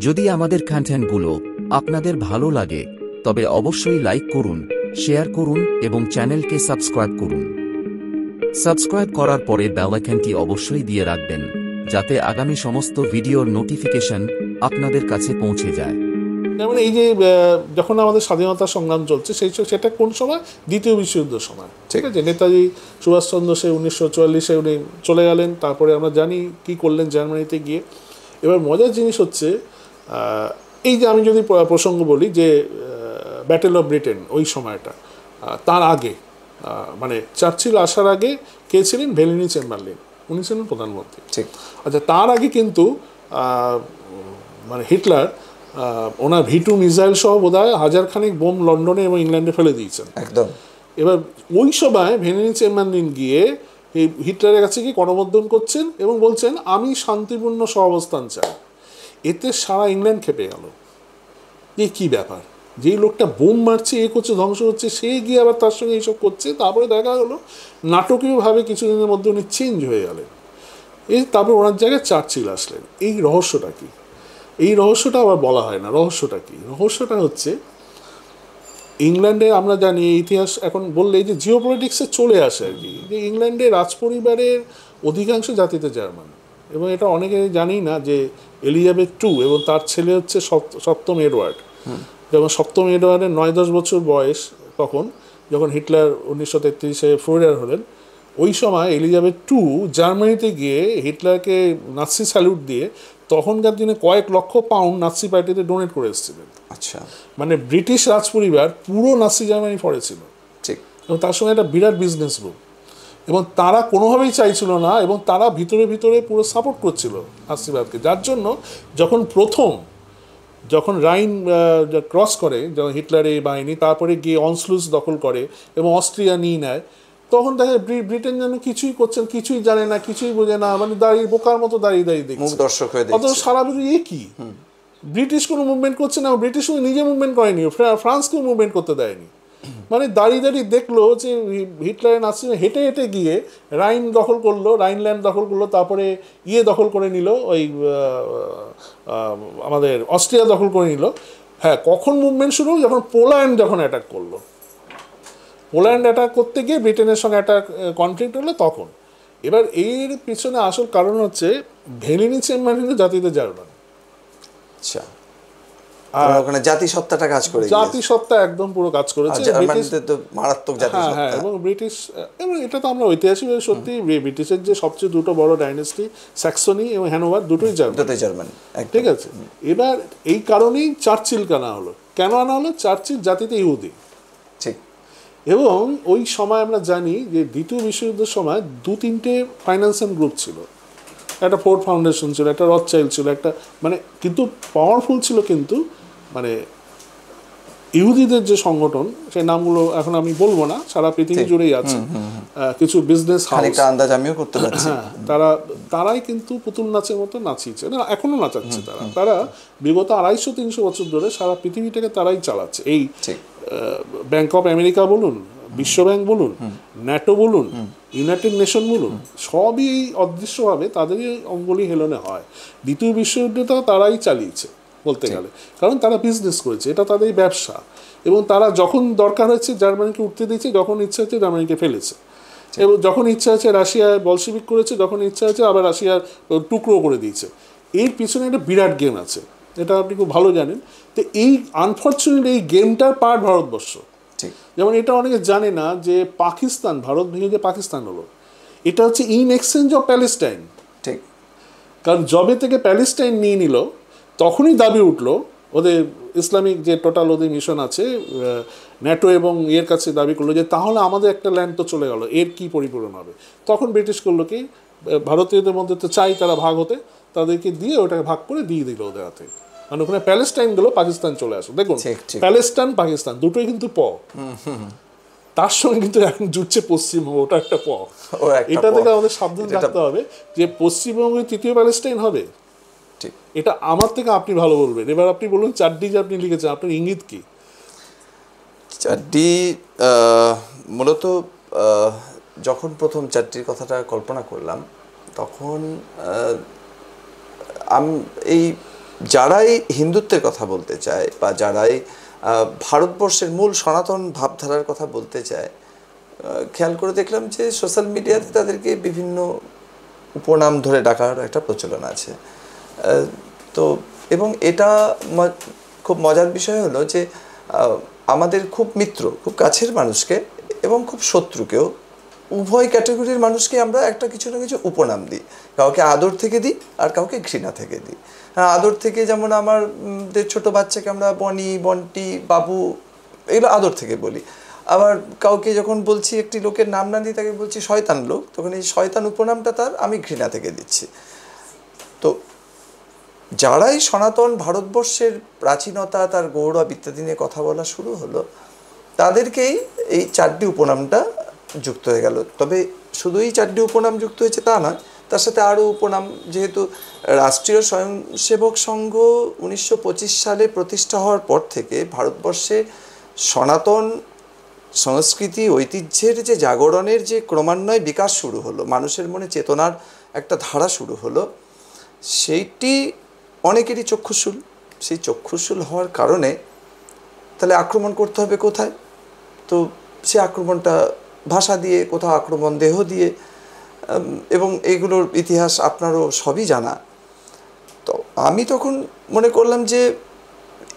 যদি আমাদের কন্টেন্টগুলো আপনাদের ভালো লাগে তবে অবশ্যই লাইক করুন, শেয়ার করুন এবং চ্যানেলকে সাবস্ক্রাইব করুন। সাবস্ক্রাইব করার পরে বেল আইকনটি অবশ্যই দিয়ে রাখবেন, যাতে আগামী সমস্ত ভিডিওর নোটিফিকেশন আপনাদের কাছে পৌঁছে যায়। যেমন এই যে যখন আমাদের স্বাধীনতা সংগ্রাম চলছে সেটা কোন সময়? দ্বিতীয় বিশ্বযুদ্ধের সময়, ঠিক আছে। নেতাজি সুভাষচন্দ্র সে 1944-এ উনি চলে গেলেন, তারপরে আমরা জানি কি করলেন জার্মানিতে গিয়ে। এবার মজার জিনিস হচ্ছে, এই যে আমি যদি প্রসঙ্গ বলি যে ব্যাটেল অফ ব্রিটেন ওই সময়টা, তার আগে মানে চার্চিল আসার আগে কে ছিলেন? ভেলিনি চেম্বারলিন, উনি ছিলেন প্রধানমন্ত্রী, ঠিক। আচ্ছা, তার আগে কিন্তু মানে হিটলার ওনার V2 মিসাইল সহ বোধহয় 1000 বোম লন্ডনে এবং ইংল্যান্ডে ফেলে দিয়েছেন একদম। এবার ওই সময় ভেলিনি চেম্বারলিন গিয়ে এই হিটলারের কাছে গিয়ে করমর্দন করছেন এবং বলছেন আমি শান্তিপূর্ণ সহাবস্থান চাই। এতে সারা ইংল্যান্ড খেপে গেল, যে কী ব্যাপার, যেই লোকটা বোম মারছে, এ করছে, ধ্বংস হচ্ছে, সে গিয়ে আবার তার সঙ্গে এইসব করছে। তারপরে দেখা গেলো নাটকীয়ভাবে কিছুদিনের মধ্যে উনি চেঞ্জ হয়ে গেলেন। তারপর ওনার জায়গায় চার্চিল আসলেন। এই রহস্যটা কি? এই রহস্যটা আবার বলা হয় না। রহস্যটা কি? রহস্যটা হচ্ছে, ইংল্যান্ডে আমরা জানি ইতিহাস এখন বললে যে জিওপলিটিক্সে চলে আসে আর কি, যে ইংল্যান্ডে রাজপরিবারের অধিকাংশ জাতিতে জার্মান, এবং এটা অনেকে জানি না যে এলিজাবেথ II এবং তার ছেলে হচ্ছে সপ্তম এডওয়ার্ড। যেমন সপ্তম এডওয়ার্ডের 9-10 বছর বয়স তখন, যখন হিটলার 1933-এ ফ্লোরিডার হলেন, ওই সময় এলিজাবেথ II জার্মানিতে গিয়ে হিটলারকে নাৎসি স্যালুট দিয়ে তখনকার দিনে কয়েক লক্ষ পাউন্ড নাৎসি পার্টিতে ডোনেট করে এসেছিলেন। আচ্ছা, মানে ব্রিটিশ রাজপরিবার পুরো নাৎসি জার্মানি পড়েছিল, ঠিক। এবং তার সঙ্গে একটা বিরাট বিজনেস গ্রুপ, এবং তারা কোনোভাবেই চাইছিল না, এবং তারা ভিতরে ভিতরে পুরো সাপোর্ট করছিল নাৎসিবাদকে। যার জন্য যখন রাইন ক্রস করে যখন হিটলার এই বাহিনী, তারপরে গিয়ে অনস্লুস দখল করে এবং অস্ট্রিয়া নিয়ে নেয়, তখন দেখা ব্রিটেন যেন কিছুই করছেন, কিছুই জানে না, কিছুই বোঝে না, মানে দাঁড়িয়ে বোকার মতো দাঁড়িয়ে দেখছে, দর্শক হয়ে দেখছে। অথচ সারা বিরু এ কি, ব্রিটিশ কোনো মুভমেন্ট করছে না, ব্রিটিশ নিজে মুভমেন্ট করেনি, ফ্রান্সকেও মুভমেন্ট করতে দেয়নি। মানে দাঁড়িয়ে দাঁড়িয়ে দেখলো যে হিটলারের নাৎসি হেঁটে হেঁটে গিয়ে রাইন দখল করলো, রাইনল্যান্ড দখল করলো, তারপরে দখল করে নিল, ওই আমাদের অস্ট্রিয়া দখল করে নিল। হ্যাঁ, কখন মুভমেন্ট শুরু? যখন পোল্যান্ড অ্যাটাক করলো। পোল্যান্ড অ্যাটাক করতে গিয়ে ব্রিটেনের সঙ্গে একটা কনফ্লিক্ট হলো তখন। এবার এর পিছনে আসল কারণ হচ্ছে ভেলিনি চেম্বারলিনের জাতিতে জার্মান। আচ্ছা, আর ওখানে জাতিসত্তাটা কাজ করে, জাতিসত্তা একদম পুরো কাজ করেছে, মারাত্মক জাতিসত্তা। হ্যাঁ, এবং ব্রিটিশ, এবং এটা তো আমরা ঐতিহাসিক সত্যি, ব্রিটিশের যে সবচেয়ে দুটো বড় ডাইনেস্টি স্যাক্সনি এবং হ্যানোভার, দুটোই জার্মান, ঠিক আছে। এবার এই কারণেই চার্চিলকে আনা হলো। কেন আনা হলো? চার্চিল জাতিতে ইহুদি, ঠিক। এবং ওই সময় আমরা জানি যে দ্বিতীয় বিশ্বযুদ্ধের সময় 2-3টে ফাইন্যান্সিয়াল গ্রুপ ছিল। একটা ফোর্ড ফাউন্ডেশন ছিল, একটা রথচাইল্ড ছিল, একটা মানে কিন্তু পাওয়ারফুল ছিল, কিন্তু মানে ইহুদিদের যে সংগঠন, সেই নামগুলো এখন আমি বলবো না, সারা পৃথিবী জুড়েই আছে। কিছু বিজনেস হাউস, আন্দাজ আমিও করতে পারছি, হ্যাঁ, তারাই কিন্তু পুতুল নাচের মতো নাচিয়েছে, না এখনো নাচাচ্ছে। তারা বিগত 250-300 বছর ধরে সারা পৃথিবীটাকে তারাই চালাচ্ছে। এই ব্যাংক অফ আমেরিকা বলুন, বিশ্বব্যাংক বলুন, ন্যাটো বলুন, ইউনাইটেড নেশন বলুন, সবই এই অদৃশ্যভাবে তাদেরই অঙ্গুলি হেলনে হয়। দ্বিতীয় বিশ্বযুদ্ধটাও তারাই চালিয়েছে বলতে গেলে, কারণ তারা বিজনেস করেছে, এটা তাদের ব্যবসা। এবং তারা যখন দরকার হয়েছে জার্মানিকে উঠতে দিয়েছে, যখন ইচ্ছা হচ্ছে জার্মানিকে ফেলেছে, এবং যখন ইচ্ছা হচ্ছে রাশিয়ায় বলশেভিক করেছে, যখন ইচ্ছা হচ্ছে আবার রাশিয়ার টুকরো করে দিয়েছে। এর পিছনে একটা বিরাট গেম আছে, এটা আপনি খুব ভালো জানেন। তো এই আনফর্চুনেটলি এই গেমটার পার্ট ভারতবর্ষ। যেমন এটা অনেকে জানে না যে পাকিস্তান, ভারত ভেঙে যে পাকিস্তান হলো, এটা হচ্ছে ইন এক্সচেঞ্জ অফ প্যালেস্টাইন, ঠিক। কারণ যবে থেকে প্যালেস্টাইন নিয়ে নিল, তখনই দাবি উঠলো ওদের ইসলামিক যে টোটাল ওদের মিশন আছে, ন্যাটো এবং এর কাছে দাবি করলো যে তাহলে আমাদের একটা ল্যান্ড তো চলে গেল, এর কি পরিপূরণ হবে? তখন ব্রিটিশ করলো কি, ভারতীয়দের মধ্যে তো চাই তারা ভাগ হতে, তাদেরকে দিয়ে ওটাকে ভাগ করে দিয়ে দিল ওদের হাতে। মানে ওখানে প্যালেস্টাইন গেলো, পাকিস্তান চলে আসলো। দেখুন, প্যালেস্টাইন পাকিস্তান দুটোই কিন্তু তার সঙ্গে কিন্তু এখন জুটছে পশ্চিমবঙ্গ, ওটা একটা এটা থেকে আমাদের সাবধান থাকতে হবে যে পশ্চিমবঙ্গের তৃতীয় প্যালেস্টাইন হবে। এটা আমার থেকে আপনি ভালো বলবেন। এবার আপনি বলুন, চারটি যে আপনি লিখেছেন, আপনার ইঙ্গিত কি? চারটি মূলত যখন প্রথম চারটির কথাটা কল্পনা করলাম, তখন এই যারাই হিন্দুত্বের কথা বলতে চায় বা যারাই ভারতবর্ষের মূল সনাতন ভাবধারার কথা বলতে চায়, খেয়াল করে দেখলাম যে সোশ্যাল মিডিয়াতে তাদেরকে বিভিন্ন উপনাম ধরে ডাকার একটা প্রচলন আছে। তো এবং এটা খুব মজার বিষয় হলো যে আমাদের খুব মিত্র, খুব কাছের মানুষকে এবং খুব শত্রুকেও, উভয় ক্যাটাগরির মানুষকে আমরা একটা কিছু না কিছু উপনাম দিই। কাউকে আদর থেকে দিই আর কাউকে ঘৃণা থেকে দিই। হ্যাঁ, আদর থেকে যেমন আমাদের ছোট বাচ্চাকে আমরা বনি, বন্টি, বাবু এগুলো আদর থেকে বলি। আবার কাউকে যখন বলছি, একটি লোকের নাম না দিই, তাকে বলছি শয়তান লোক, তখন এই শয়তান উপনামটা তার আমি ঘৃণা থেকে দিচ্ছি। তো যারাই সনাতন ভারতবর্ষের প্রাচীনতা, তার গৌরব ইত্যাদি নিয়ে কথা বলা শুরু হলো, তাদেরকেই এই 4টি উপনামটা যুক্ত হয়ে গেল। তবে শুধু এই 4টি উপনাম যুক্ত হয়েছে তা নয়, তার সাথে আরও উপনাম, যেহেতু রাষ্ট্রীয় স্বয়ংসেবক সংঘ 1925 সালে প্রতিষ্ঠা হওয়ার পর থেকে ভারতবর্ষে সনাতন সংস্কৃতি ঐতিহ্যের যে জাগরণের যে ক্রমান্বয়ে বিকাশ শুরু হলো, মানুষের মনে চেতনার একটা ধারা শুরু হলো, সেইটি অনেকেরই চক্ষুশূল। সেই চক্ষুশূল হওয়ার কারণে তাহলে আক্রমণ করতে হবে কোথায়? তো সে আক্রমণটা ভাষা দিয়ে, কোথাও আক্রমণ দেহ দিয়ে, এবং এইগুলোর ইতিহাস আপনারও সবই জানা। তো আমি তখন মনে করলাম যে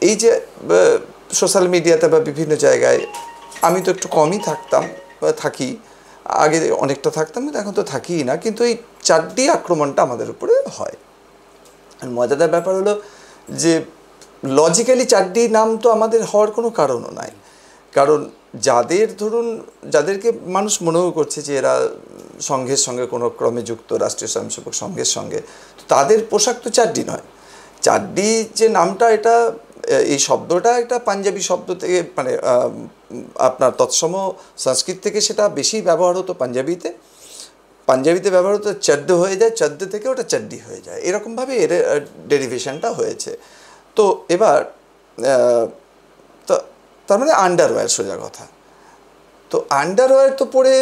এই যে সোশ্যাল মিডিয়াতে বা বিভিন্ন জায়গায় আমি তো একটু কমই থাকি, আগে অনেকটা থাকতাম, কিন্তু এখন তো থাকিই না, কিন্তু এই 4টি আক্রমণটা আমাদের উপরে হয়। আর মজাদার ব্যাপার হলো যে লজিক্যালি 4টি নাম তো আমাদের হওয়ার কোনো কারণও নাই। কারণ যাদেরকে মানুষ মনেও করছে যে এরা সংঘের সঙ্গে কোনো ক্রমে যুক্ত, রাষ্ট্রীয় স্বয়ংসেবক সংঘের সঙ্গে, তাদের পোশাক তো 4ডি নয়। 4ডি যে নামটা, এটা এই শব্দটা একটা পাঞ্জাবি শব্দ থেকে, মানে আপনার তৎসম সংস্কৃত থেকে সেটা বেশি ব্যবহার হতো পাঞ্জাবিতে ব্যবহার হতো, চদ্দ হয়ে যায়, চদ্দ থেকে ওটা চাড্ডি হয়ে যায়, এরকমভাবে এর ডেরিভেশনটা হয়েছে। তো এবার তার মানে আন্ডারওয়্যার, সোজা কথা। তো আন্ডারওয়্যার তো পরে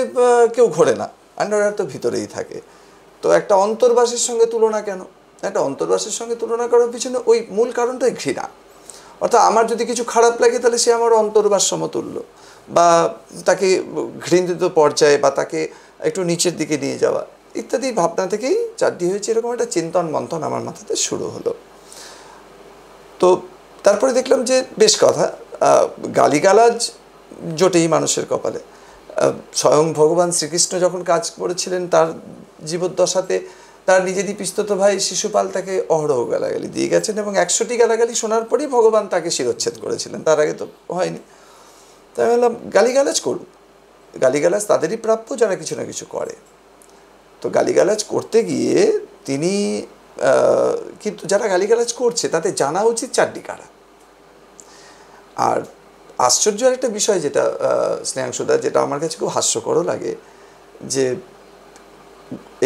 কেউ ঘোরে না, আন্ডারওয়্যার তো ভিতরেই থাকে। তো একটা অন্তর্বাসের সঙ্গে তুলনা কেন? একটা অন্তর্বাসের সঙ্গে তুলনা করার পিছনে ওই মূল কারণটাই ঘৃণা। অর্থাৎ আমার যদি কিছু খারাপ লাগে, তাহলে সে আমার অন্তর্বাস সমতুল্য, বা তাকে ঘৃণিত পর্যায়ে, বা তাকে একটু নিচের দিকে নিয়ে যাওয়া ইত্যাদি ভাবনা থেকেই 4ডি হয়েছে। এরকম একটা চিন্তন মন্থন আমার মাথাতে শুরু হলো। তো তারপরে দেখলাম যে বেশ কথা, গালিগালাজ জোটেই মানুষের কপালে। স্বয়ং ভগবান শ্রীকৃষ্ণ যখন কাজ করেছিলেন তার জীবদ্দশাতে, তার নিজেরই পিস্তত ভাই শিশুপাল তাকে অহরহ গালাগালি দিয়ে গেছেন, এবং 100টি গালাগালি শোনার পরেই ভগবান তাকে শিরচ্ছেদ করেছিলেন, তার আগে তো হয়নি। তাই আমি বললাম গালিগালাজ করুক, গালিগালাজ তাদেরই প্রাপ্য যারা কিছু না কিছু করে। তো গালিগালাজ করতে গিয়ে তিনি, কিন্তু যারা গালিগালাজ করছে তাদের জানা উচিত 4ডি কারা। আর আশ্চর্য একটা বিষয় যেটা স্নেহাংশুদা, যেটা আমার কাছে খুব হাস্যকরও লাগে, যে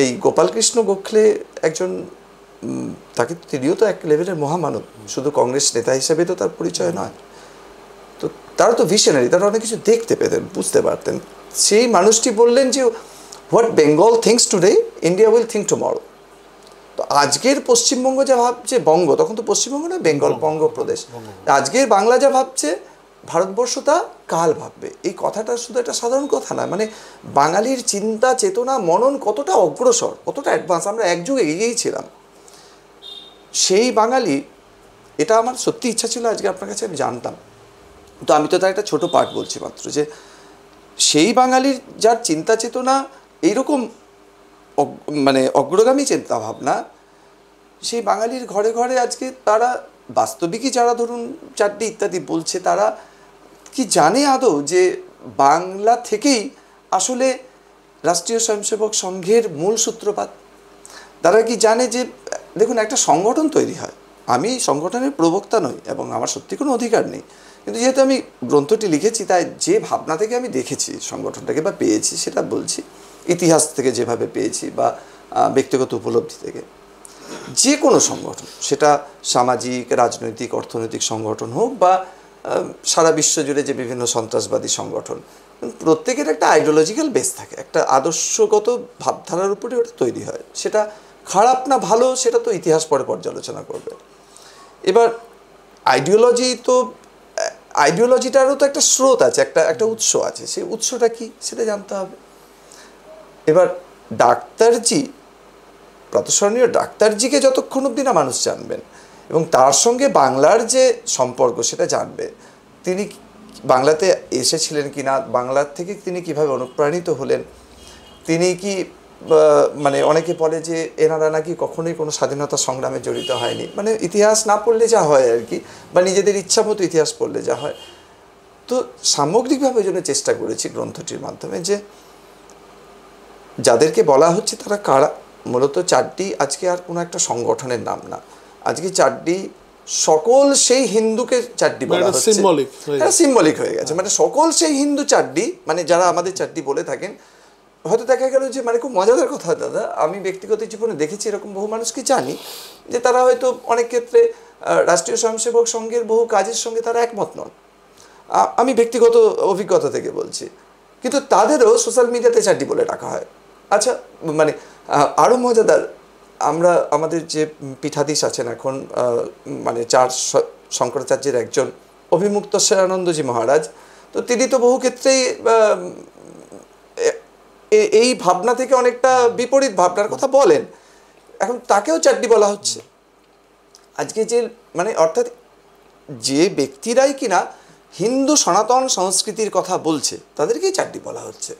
এই গোপালকৃষ্ণ গোখলে একজন, তিনিও তো এক লেভেলের মহামানব, শুধু কংগ্রেস নেতা হিসেবে তো তার পরিচয় নয়। তো তারা তো ভিশনারি, তারা অনেক কিছু দেখতে পেতেন, বুঝতে পারতেন। সেই মানুষটি বললেন যে what Bengal thinks today, India will think tomorrow. তো আজকের পশ্চিমবঙ্গ যা ভাবছে, বঙ্গ, তখন তো পশ্চিমবঙ্গ না, বেঙ্গল, বঙ্গপ্রদেশ, আজকের বাংলা যা ভাবছে, ভারতবর্ষ তা কাল ভাববে। এই কথাটা শুধু একটা সাধারণ কথা না, মানে বাঙালির চিন্তা, চেতনা, মনন কতটা অগ্রসর, কতটা অ্যাডভান্স, আমরা এক যুগ এগিয়েই ছিলাম। সেই বাঙালি, এটা আমার সত্যি ইচ্ছা ছিল আজকে আপনার কাছে আমি জানতাম। তো আমি তো তার একটা ছোটো পার্ট বলছি মাত্র, যে সেই বাঙালির যার চিন্তা চেতনা এইরকম মানে অগ্রগামী চিন্তা ভাবনা, সেই বাঙালির ঘরে ঘরে আজকে তারা বাস্তবিকই, যারা ধরুন 4ডি ইত্যাদি বলছে, তারা কি জানে আদৌ যে বাংলা থেকেই আসলে রাষ্ট্রীয় স্বয়ংসেবক সংঘের মূল সূত্রপাত? তারা কি জানে যে দেখুন, একটা সংগঠন তৈরি হয়, আমি সংগঠনের প্রবক্তা নই এবং আমার সত্যি কোনো অধিকার নেই, কিন্তু যেহেতু আমি গ্রন্থটি লিখেছি, তাই যে ভাবনা থেকে আমি দেখেছি সংগঠনটাকে বা পেয়েছি সেটা বলছি, ইতিহাস থেকে যেভাবে পেয়েছি বা ব্যক্তিগত উপলব্ধি থেকে। যে কোনো সংগঠন, সেটা সামাজিক, রাজনৈতিক, অর্থনৈতিক সংগঠন হোক, বা সারা বিশ্ব জুড়ে যে বিভিন্ন সন্ত্রাসবাদী সংগঠন, প্রত্যেকের একটা আইডিওলজিক্যাল বেস থাকে, একটা আদর্শগত ভাবধারার উপরে ওটা তৈরি হয়। সেটা খারাপ না ভালো, সেটা তো ইতিহাস পরে পর্যালোচনা করবে। এবার আইডিওলজি তো আইডিওলজিটারও তো একটা স্রোত আছে, একটা উৎস আছে, সেই উৎসটা কি সেটা জানতে হবে। এবার ডাক্তারজি, প্রাতঃস্মরণীয় ডাক্তারজিকে যতক্ষণ অবধি না মানুষ জানবেন এবং তার সঙ্গে বাংলার যে সম্পর্ক সেটা জানবে, তিনি বাংলাতে এসেছিলেন কি না, বাংলার থেকে তিনি কিভাবে অনুপ্রাণিত হলেন, তিনি কি মানে অনেকে বলে যে এনারা নাকি কখনোই কোনো স্বাধীনতা সংগ্রামে জড়িত হয়নি, মানে ইতিহাস না পড়লে যা হয় আর কি, বা নিজেদের ইচ্ছা মতো ইতিহাস পড়লে যা হয়। তো সামগ্রিকভাবে ওই জন্য চেষ্টা করেছি গ্রন্থটির মাধ্যমে যে যাদেরকে বলা হচ্ছে তারা কারা। মূলত চারটি আজকে আর কোনো একটা সংগঠনের নাম না, আজকে চারটি সকল সেই হিন্দুকে চারটি বলা হচ্ছে, সিম্বলিক হয়ে গেছে, মানে সকল সেই হিন্দু চারটি, মানে যারা আমাদের চারটি বলে থাকেন। হয়তো দেখা গেল যে মানে খুব মজাদার কথা দাদা, আমি ব্যক্তিগত জীবনে দেখেছি এরকম বহু মানুষকে জানি যে তারা হয়তো অনেক ক্ষেত্রে রাষ্ট্রীয় স্বয়ংসেবক সংঘের বহু কাজের সঙ্গে তারা একমত নন, আমি ব্যক্তিগত অভিজ্ঞতা থেকে বলছি, কিন্তু তাদেরও সোশ্যাল মিডিয়াতে চারটি বলে ডাকা হয়। আচ্ছা, মানে আরও মজাদার, আমরা আমাদের যে পীঠাধীশ আছেন এখন, মানে চার শঙ্করাচার্যের একজন অভিমুক্তেশ্বরানন্দজি মহারাজ, তো তিনি তো বহু ক্ষেত্রেই এই ভাবনা থেকে অনেকটা বিপরীত ভাবনার কথা বলেন, এখন তাকেও চারটি বলা হচ্ছে আজকে। যে মানে অর্থাৎ যে ব্যক্তিরাই কিনা হিন্দু সনাতন সংস্কৃতির কথা বলছে তাদেরকেই চারটি বলা হচ্ছে।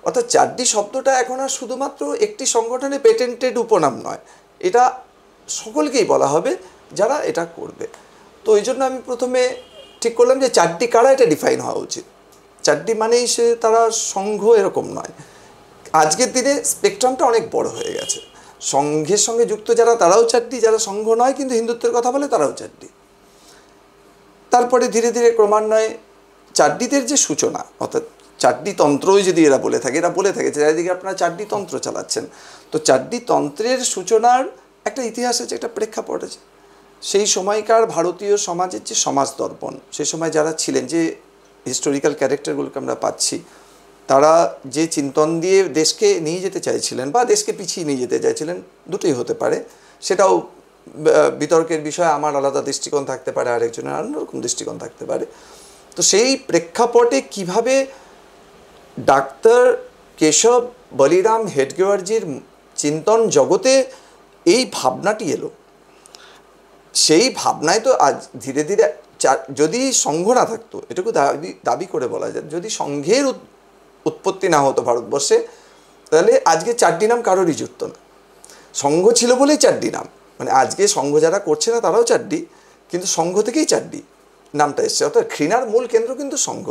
অর্থাৎ চারটি শব্দটা এখন আর শুধুমাত্র একটি সংগঠনে পেটেন্টেড উপনাম নয়, এটা সকলকেই বলা হবে যারা এটা করবে। তো এই জন্য আমি প্রথমে ঠিক করলাম যে চারটি কারা এটা ডিফাইন হওয়া উচিত। চারটি মানেই সে তারা সংঘ এরকম নয়, আজকের দিনে স্পেকট্রামটা অনেক বড় হয়ে গেছে, সংঘের সঙ্গে যুক্ত যারা তারাও চারটি, যারা সংঘ নয় কিন্তু হিন্দুত্বের কথা বলে তারাও চারটি। তারপরে ধীরে ধীরে ক্রমান্বয়ে চারটিদের যে সূচনা, অর্থাৎ চারটি তন্ত্রই যদি এরা বলে থাকে চারিদিকে আপনারা চারটি তন্ত্র চালাচ্ছেন, তো চারটি তন্ত্রের সূচনার একটা ইতিহাস আছে, একটা প্রেক্ষাপট আছে। সেই সময়কার ভারতীয় সমাজের যে সমাজ দর্পণ, সেই সময় যারা ছিলেন, যে হিস্টোরিক্যাল ক্যারেক্টারগুলোকে আমরা পাচ্ছি, তারা যে চিন্তন দিয়ে দেশকে নিয়ে যেতে চাইছিলেন বা দেশকে পিছিয়ে নিয়ে যেতে চাইছিলেন, দুটোই হতে পারে, সেটাও বিতর্কের বিষয়। আমার আলাদা দৃষ্টিকোণ থাকতে পারে, আরেকজনের অন্যরকম দৃষ্টিকোণ থাকতে পারে। তো সেই প্রেক্ষাপটে কিভাবে ডাক্তার কেশব বলিরাম হেডগেওয়ারজির চিন্তন জগতে এই ভাবনাটি এলো, সেই ভাবনায় তো আজ ধীরে ধীরে যদি সংঘ না থাকতো, এটুকু দাবি করে বলা যায়, যদি সংঘের উৎপত্তি না হতো ভারতবর্ষে, তাহলে আজকে চারটি নাম কারোরই জুটত না। সংঘ ছিল বলেই চারটি নাম, মানে আজকে সংঘ যারা করছে না তারাও চারটি, কিন্তু সংঘ থেকেই চারটি নামটা এসছে। অর্থাৎ ঘৃণার মূল কেন্দ্র কিন্তু সংঘ।